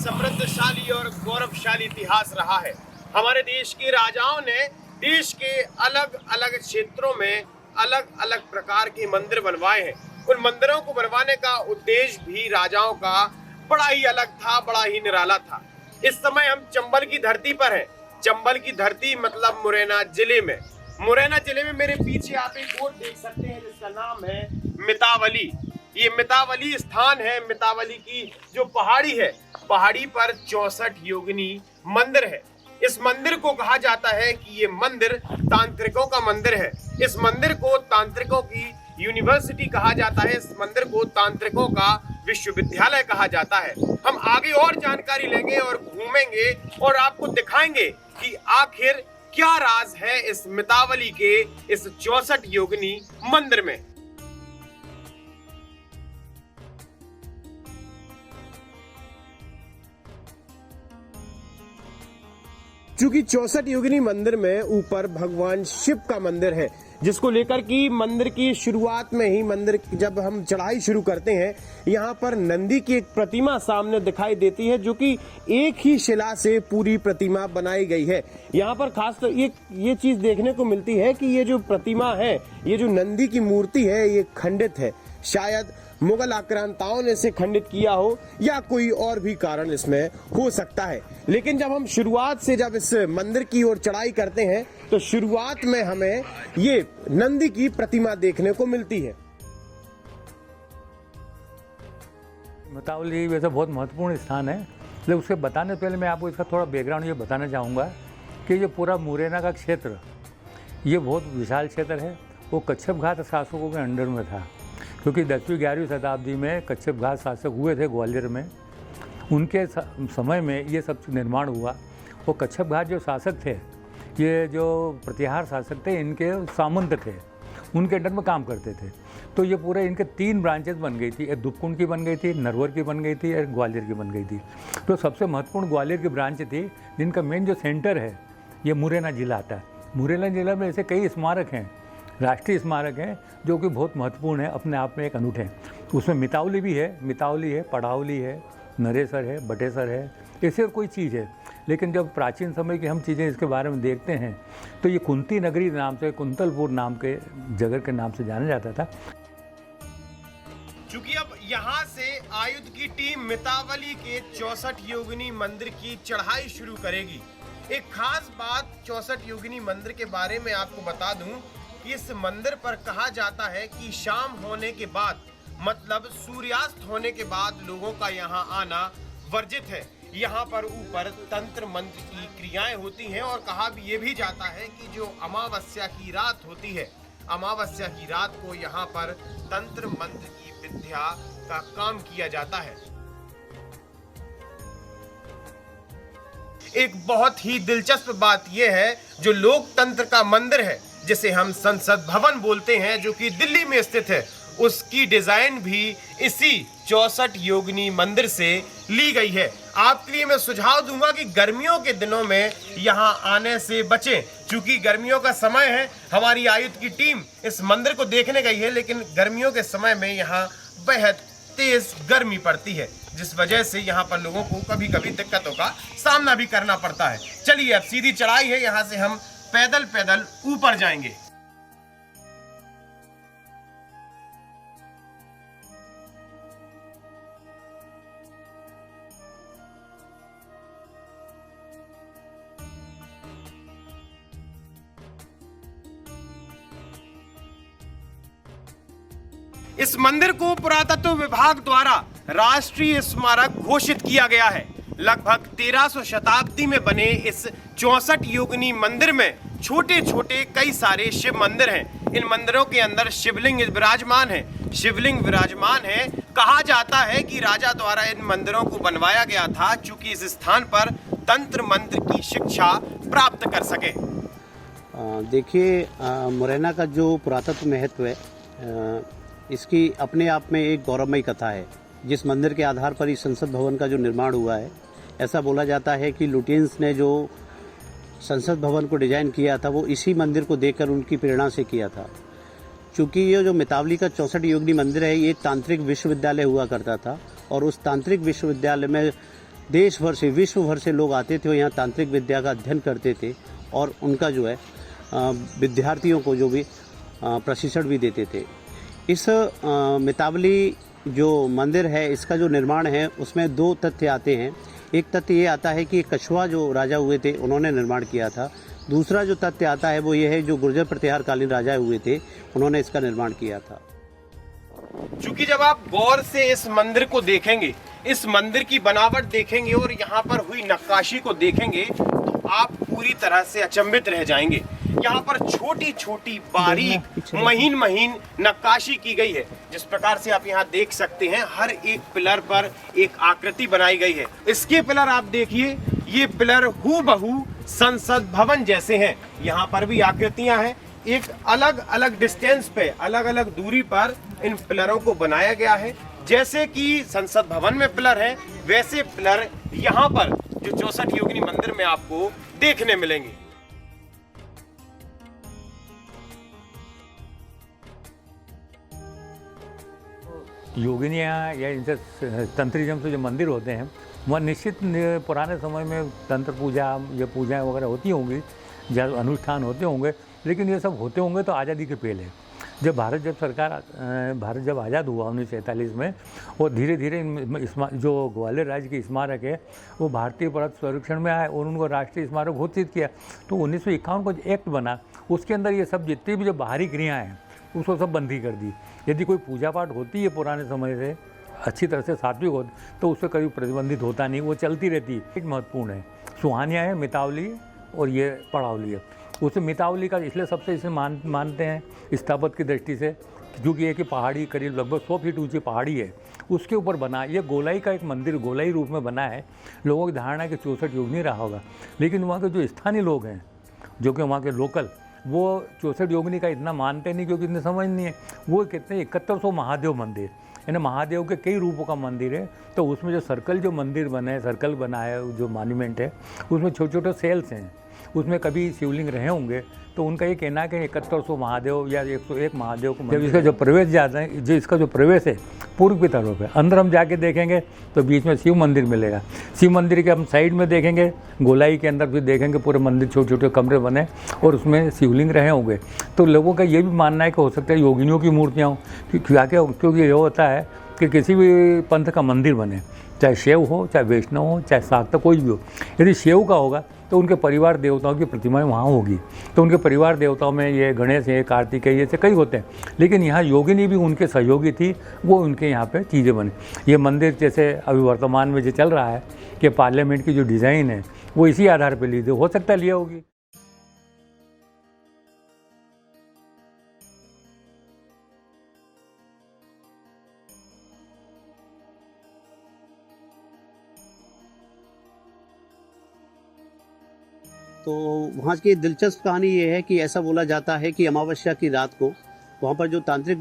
समृद्धशाली और गौरवशाली इतिहास रहा है। हमारे देश के राजाओं ने देश के अलग अलग क्षेत्रों में अलग अलग प्रकार के मंदिर बनवाए हैं। उन मंदिरों को बनवाने का उद्देश्य भी राजाओं का बड़ा ही अलग था, बड़ा ही निराला था। इस समय हम चंबल की धरती पर हैं। चंबल की धरती मतलब मुरैना जिले में। मुरैना जिले में मेरे पीछे आप एक बोर्ड देख सकते हैं जिसका नाम है मितावली। ये मितावली स्थान है। मितावली की जो पहाड़ी है, पहाड़ी पर 64 योगिनी मंदिर है। इस मंदिर को कहा जाता है कि ये मंदिर तांत्रिकों का मंदिर है। इस मंदिर को तांत्रिकों की यूनिवर्सिटी कहा जाता है। इस मंदिर को तांत्रिकों का विश्वविद्यालय कहा जाता है। हम आगे और जानकारी लेंगे और घूमेंगे और आपको दिखाएंगे कि आखिर क्या राज है इस मितावली के इस 64 योगिनी मंदिर में। चूंकि 64 योगिनी मंदिर में ऊपर भगवान शिव का मंदिर है, जिसको लेकर कि मंदिर की शुरुआत में ही मंदिर जब हम चढ़ाई शुरू करते हैं, यहाँ पर नंदी की एक प्रतिमा सामने दिखाई देती है, जो कि एक ही शिला से पूरी प्रतिमा बनाई गई है। यहाँ पर खास तो ये चीज देखने को मिलती है कि ये जो प्रतिमा है, ये जो नंदी की मूर्ति है, ये खंडित है। शायद मुगल आक्रांताओं ने इसे खंडित किया हो या कोई और भी कारण इसमें हो सकता है। लेकिन जब हम शुरुआत से जब इस मंदिर की ओर चढ़ाई करते हैं तो शुरुआत में हमें ये नंदी की प्रतिमा देखने को मिलती है। मितावली वैसे बहुत महत्वपूर्ण स्थान है, लेकिन उसके बताने से पहले मैं आपको इसका थोड़ा बैकग्राउंड ये बताना चाहूँगा कि ये पूरा मुरैना का क्षेत्र ये बहुत विशाल क्षेत्र है। वो कच्छप घाट शासकों के अंडर में था, क्योंकि 10वीं 11वीं शताब्दी में कच्छप घाट शासक हुए थे ग्वालियर में। उनके समय में ये सब निर्माण हुआ। वो कच्छप घाट जो शासक थे, ये जो प्रतिहार शासक थे, इनके सामंत थे, उनके अंडर में काम करते थे। तो ये पूरे इनके 3 ब्रांचेस बन गई थी। एक दुपकुंड की बन गई थी, नरवर की बन गई थी, एक ग्वालियर की बन गई थी। तो सबसे महत्वपूर्ण ग्वालियर की ब्रांच थी, जिनका मेन जो सेंटर है ये मुरैना जिला आता है। मुरैना जिला में ऐसे कई स्मारक हैं, राष्ट्रीय स्मारक हैं, जो कि बहुत महत्वपूर्ण है, अपने आप में एक अनूठे हैं। उसमें मितावली भी है, मितावली है, पढ़ावली है, नरेसर है, बटेसर है, ऐसे और कोई चीज़ है। लेकिन जब प्राचीन समय की हम चीज़ें इसके बारे में देखते हैं तो ये कुंती नगरी नाम से, कुंतलपुर नाम के जगह के नाम से जाना जाता था। चूंकि अब यहाँ से आयुध की टीम मितावली के 64 योगिनी मंदिर की चढ़ाई शुरू करेगी। एक खास बात 64 योगिनी मंदिर के बारे में आपको बता दूं कि इस मंदिर पर कहा जाता है कि शाम होने के बाद मतलब सूर्यास्त होने के बाद लोगों का यहाँ आना वर्जित है। यहाँ पर ऊपर तंत्र मंत्र की क्रियाएं होती हैं और कहा भी ये भी जाता है कि जो अमावस्या की रात होती है, अमावस्या की रात को यहाँ पर तंत्र मंत्र की विद्या का काम किया जाता है। एक बहुत ही दिलचस्प बात यह है, जो लोकतंत्र का मंदिर है, जिसे हम संसद भवन बोलते हैं, जो कि दिल्ली में स्थित है, उसकी डिजाइन भी इसी 64 योगिनी मंदिर से ली गई है। आपके लिए मैं सुझाव दूंगा कि गर्मियों के दिनों में यहाँ आने से बचें, क्योंकि गर्मियों का समय है। हमारी आयुध की टीम इस मंदिर को देखने गई है, लेकिन गर्मियों के समय में यहाँ बेहद तेज गर्मी पड़ती है, जिस वजह से यहाँ पर लोगों को कभी कभी दिक्कतों का सामना भी करना पड़ता है। चलिए अब सीधी चढ़ाई है, यहाँ से हम पैदल पैदल ऊपर जाएंगे। इस मंदिर को पुरातत्व विभाग द्वारा राष्ट्रीय स्मारक घोषित किया गया है। लगभग 1300 शताब्दी में बने इस 64 योगिनी मंदिर में छोटे छोटे कई सारे शिव मंदिर हैं। इन मंदिरों के अंदर शिवलिंग विराजमान है, शिवलिंग विराजमान है। कहा जाता है कि राजा द्वारा इन मंदिरों को बनवाया गया था, चूंकि इस स्थान पर तंत्र मंत्र की शिक्षा प्राप्त कर सके। देखिए, मुरैना का जो पुरातत्व महत्व है, इसकी अपने आप में एक गौरवमयी कथा है। जिस मंदिर के आधार पर इस संसद भवन का जो निर्माण हुआ है, ऐसा बोला जाता है कि लुटियंस ने जो संसद भवन को डिजाइन किया था, वो इसी मंदिर को देखकर उनकी प्रेरणा से किया था। चूँकि ये जो मितावली का 64 योगिनी मंदिर है, ये तांत्रिक विश्वविद्यालय हुआ करता था, और उस तांत्रिक विश्वविद्यालय में देश भर से, विश्व भर से लोग आते थे और यहाँ तांत्रिक विद्या का अध्ययन करते थे और उनका जो है विद्यार्थियों को जो भी प्रशिक्षण भी देते थे। इस मितावली जो मंदिर है, इसका जो निर्माण है उसमें दो तथ्य आते हैं। एक तथ्य ये आता है कि कछुआ जो राजा हुए थे उन्होंने निर्माण किया था। दूसरा जो तथ्य आता है वो ये है जो गुर्जर प्रतिहार कालीन राजा हुए थे उन्होंने इसका निर्माण किया था। क्योंकि जब आप गौर से इस मंदिर को देखेंगे, इस मंदिर की बनावट देखेंगे और यहाँ पर हुई नक्काशी को देखेंगे तो आप पूरी तरह से अचंभित रह जाएंगे। यहाँ पर छोटी छोटी बारीक महीन महीन नक्काशी की गई है। जिस प्रकार से आप यहाँ देख सकते हैं, हर एक पिलर पर एक आकृति बनाई गई है। इसके पिलर आप देखिए, ये पिलर हूबहू संसद भवन जैसे हैं। यहाँ पर भी आकृतियां हैं। एक अलग अलग डिस्टेंस पे, अलग अलग दूरी पर इन पिलरों को बनाया गया है। जैसे कि संसद भवन में पिलर है, वैसे पिलर यहाँ पर जो 64 योगिनी मंदिर में आपको देखने मिलेंगे। योगिनियाँ या इनसे तंत्रिज्म से जो मंदिर होते हैं वह निश्चित पुराने समय में तंत्र पूजा या पूजाएँ वगैरह होती होंगी, जब अनुष्ठान होते होंगे, लेकिन ये सब होते होंगे तो आज़ादी के पहले। जब भारत जब आज़ाद हुआ 1947 में, और धीरे धीरे जो ग्वालियर राज्य की स्मारक है वो भारतीय पुरातत्व सर्वेक्षण में आए और उनको राष्ट्रीय स्मारक घोषित किया। तो 1951 को जो एक्ट बना उसके अंदर ये सब जितनी भी जो बाहरी क्रियाएँ हैं उसको सब बंदी कर दी। यदि कोई पूजा पाठ होती है पुराने समय से अच्छी तरह से सात्विक हो तो उससे कभी प्रतिबंधित होता नहीं, वो चलती रहती है। एक महत्वपूर्ण है सुहानिया है, मितावली और ये पड़ावली है। उसे मितावली का इसलिए सबसे इसे मानते हैं स्थापत की दृष्टि से क्योंकि ये कि पहाड़ी करीब लगभग 100 फीट ऊंची पहाड़ी है, उसके ऊपर बना ये गोलाई का एक मंदिर गोलाई रूप में बना है। लोगों की धारणा है कि 64 युग नहीं रहा होगा, लेकिन वहाँ के जो स्थानीय लोग हैं जो कि वहाँ के लोकल, वो 64 योगिनी का इतना मानते नहीं क्योंकि इतने समझ नहीं है। वो कितने 7100 महादेव मंदिर, यानी महादेव के कई रूपों का मंदिर है। तो उसमें जो सर्कल जो मंदिर बना है, सर्कल बना है जो मॉन्यूमेंट है, उसमें छोटे छोटे सेल्स हैं, उसमें कभी शिवलिंग रहे होंगे। तो उनका ये कहना है कि 7100 महादेव या 101 महादेव को जब इसका जो प्रवेश जाता है, जो इसका जो प्रवेश है पूर्व की तरफ है। अंदर हम जाके देखेंगे तो बीच में शिव मंदिर मिलेगा। शिव मंदिर के हम साइड में देखेंगे, गोलाई के अंदर भी देखेंगे पूरे मंदिर छोटे छोटे कमरे बने और उसमें शिवलिंग रहे होंगे। तो लोगों का ये भी मानना है कि हो सकता है योगिनियों की मूर्तियाँ हों, क्योंकि ये होता है कि किसी भी पंथ का मंदिर बने, चाहे शैव हो, चाहे वैष्णव हो, चाहे शाक्त, कोई भी हो। यदि शैव का होगा तो उनके परिवार देवताओं की प्रतिमाएं वहाँ होगी। तो उनके परिवार देवताओं में ये गणेश है, कार्तिकेय, ये से कई होते हैं, लेकिन यहाँ योगिनी भी उनके सहयोगी थी, वो उनके यहाँ पे चीज़ें बनी। ये मंदिर जैसे अभी वर्तमान में जो चल रहा है कि पार्लियामेंट की जो डिज़ाइन है वो इसी आधार पर ली थी, हो सकता है लिया होगी। तो वहाँ की दिलचस्प कहानी ये है कि ऐसा बोला जाता है कि अमावस्या की रात को वहाँ पर जो तांत्रिक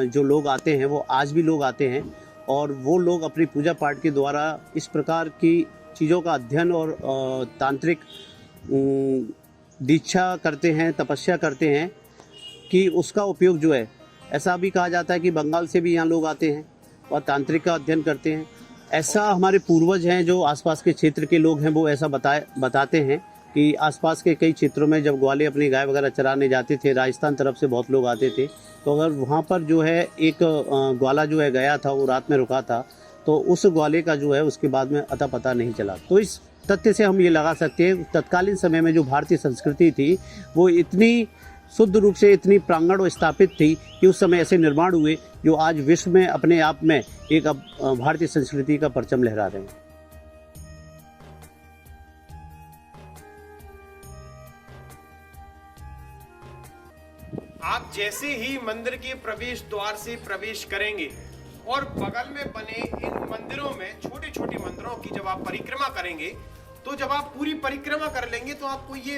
जो लोग आते हैं वो आज भी लोग आते हैं और वो लोग अपनी पूजा पाठ के द्वारा इस प्रकार की चीज़ों का अध्ययन और तांत्रिक दीक्षा करते हैं, तपस्या करते हैं कि उसका उपयोग जो है, ऐसा भी कहा जाता है कि बंगाल से भी यहाँ लोग आते हैं और तांत्रिक का अध्ययन करते हैं। ऐसा हमारे पूर्वज हैं जो आसपास के क्षेत्र के लोग हैं वो ऐसा बताते हैं कि आसपास के कई क्षेत्रों में जब ग्वाले अपनी गाय वगैरह चराने जाते थे, राजस्थान तरफ से बहुत लोग आते थे, तो अगर वहाँ पर जो है एक ग्वाला जो है गया था, वो रात में रुका था, तो उस ग्वाले का जो है उसके बाद में अता पता नहीं चला। तो इस तथ्य से हम ये लगा सकते हैं तत्कालीन समय में जो भारतीय संस्कृति थी वो इतनी शुद्ध रूप से, इतनी प्रांगण और स्थापित थी कि उस समय ऐसे निर्माण हुए जो आज विश्व में अपने आप में एक भारतीय संस्कृति का परचम लहरा रहे हैं। आप जैसे ही मंदिर के प्रवेश द्वार से प्रवेश करेंगे और बगल में बने इन मंदिरों में, छोटे छोटे मंदिरों की जब आप परिक्रमा करेंगे, तो जब आप पूरी परिक्रमा कर लेंगे तो आपको ये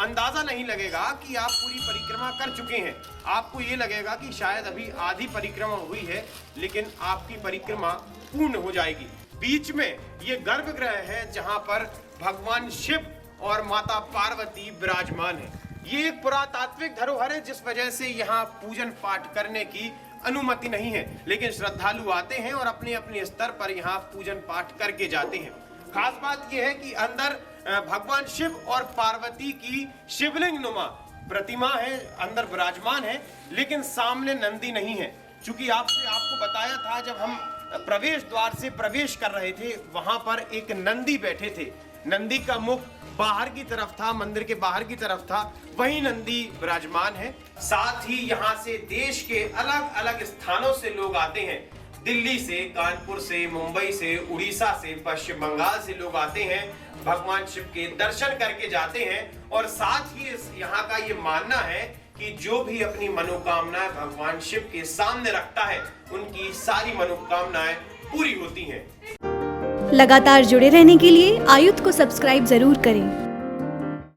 अंदाजा नहीं लगेगा कि आप पूरी परिक्रमा कर चुके हैं। आपको ये लगेगा कि शायद अभी आधी परिक्रमा हुई है, लेकिन आपकी परिक्रमा पूर्ण हो जाएगी। बीच में ये गर्भगृह है जहां पर भगवान शिव और माता पार्वती विराजमान है। ये एक पुरातात्विक धरोहर है, जिस वजह से यहाँ पूजन पाठ करने की अनुमति नहीं है, लेकिन श्रद्धालु आते हैं और अपने अपने स्तर पर यहाँ पूजन पाठ करके जाते हैं। खास बात यह है कि अंदर भगवान शिव और पार्वती की शिवलिंग नुमा प्रतिमा है, अंदर विराजमान है, लेकिन सामने नंदी नहीं है। चूंकि आपको बताया था जब हम प्रवेश द्वार से प्रवेश कर रहे थे, वहां पर एक नंदी बैठे थे। नंदी का मुख बाहर की तरफ था, मंदिर के बाहर की तरफ था, वही नंदी विराजमान है। साथ ही यहाँ से देश के अलग अलग स्थानों से लोग आते हैं, दिल्ली से, कानपुर से, मुंबई से, उड़ीसा से, पश्चिम बंगाल से लोग आते हैं, भगवान शिव के दर्शन करके जाते हैं। और साथ ही यहाँ का ये मानना है कि जो भी अपनी मनोकामनाएं भगवान शिव के सामने रखता है, उनकी सारी मनोकामनाएं पूरी होती हैं। लगातार जुड़े रहने के लिए आयुक्त को सब्सक्राइब जरूर करें।